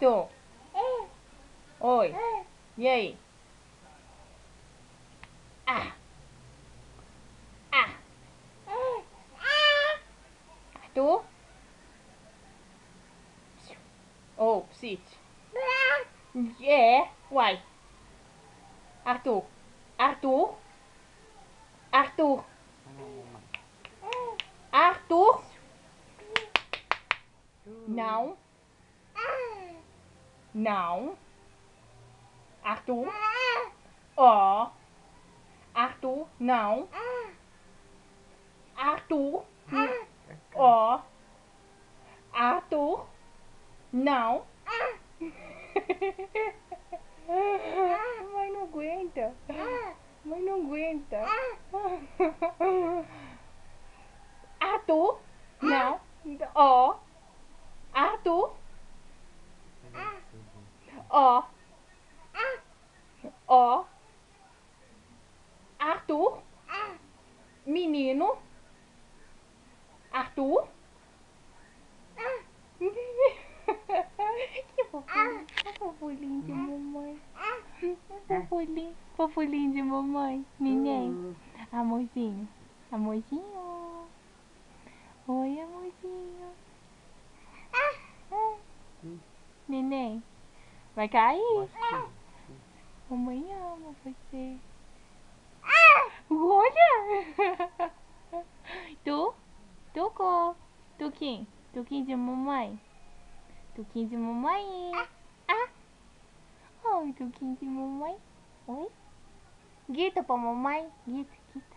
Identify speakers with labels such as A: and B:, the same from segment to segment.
A: Tô. Oi. E aí? Ah. Ah. Arthur? Oh, sit. É. Uai. Arthur. Arthur? Arthur? Arthur? Não. Não. Arthur? Ó. Arthur? Não. Arthur? Ó. Arthur? Não. Mãe não aguenta. Mãe não aguenta. Arthur? Não. Ó. Arthur? Ó. Ó. Arthur? Menino? Arthur? Que fofulinho. Fofulinho de mamãe. Fofulinho. Fofulinho de mamãe. Neném. Amorzinho. Amorzinho. Oi, amorzinho. Neném. Vai cair. Mamãe ama você. Olha! Tu? Tuco. Tuquinho. Tuquinho de mamãe. Tuquinho de mamãe. Ah! Oi, Tuquinho de mamãe. Oi? Grita pra mamãe. Grita, grita.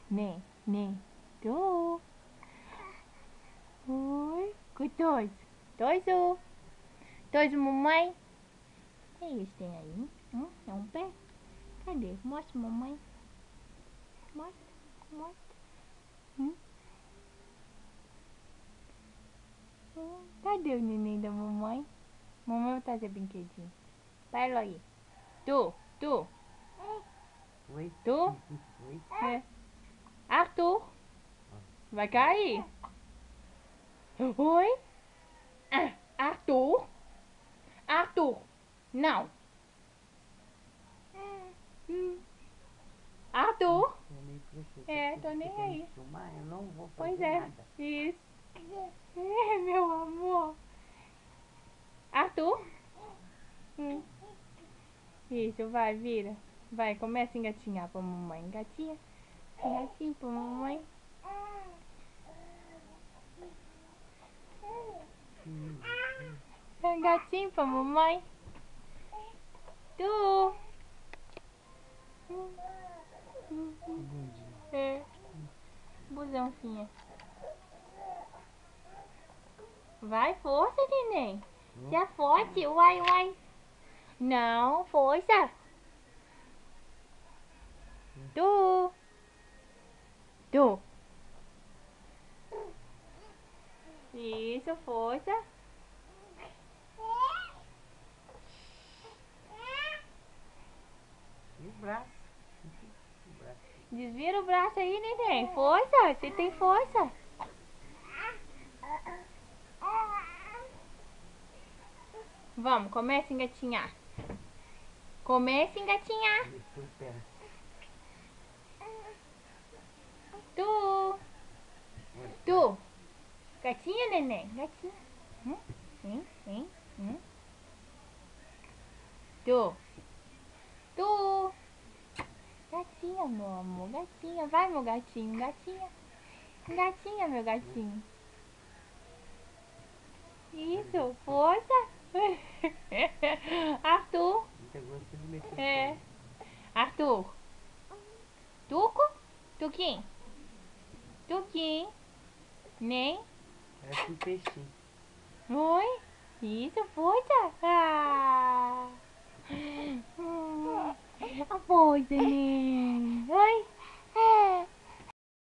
A: Nem, nem. Tu. Oi. Gostoso. Gostoso. Gostoso, mamãe. O que eles têm aí? É um pé? Cadê? Mostra, mamãe. Mostra, mostra. Cadê o neném da mamãe? Mamãe vai trazer brinquedinho. Vai, aí. Tu.
B: Oi?
A: Tu?
B: Oi?
A: É. Arthur. Vai cair. Oi? Arthur? Arthur. Não. Arthur? É, tô nem aí.
B: Eu não vou fazer
A: Pois é.
B: nada.
A: Isso. É, meu amor. Arthur? Isso, vai, vira. Vai, começa a engatinhar pra mamãe. Engatinha. Engatinha pra mamãe. Engatinho pra mamãe. Tu. É. Busãozinha. Vai, força, neném. Se é forte. Uai, uai. Não, força. Tu. Tu. Isso, força.
B: E o braço?
A: Desvira o braço aí, neném. Força, você tem força. Vamos, comece a engatinhar. Comece a engatinhar. Tu. Tu. Gatinha, neném. Gatinha. Hein? Tu. Tu. Gatinha, meu amor. Gatinha. Vai, meu gatinho. Gatinha. Gatinha, meu gatinho. Isso. Força. Arthur. É. Arthur. Tuco. Tuquinho. Tuquinho. Nem.
B: Parece um peixinho.
A: Oi. Isso, força. Ah. A força, neném. Oi.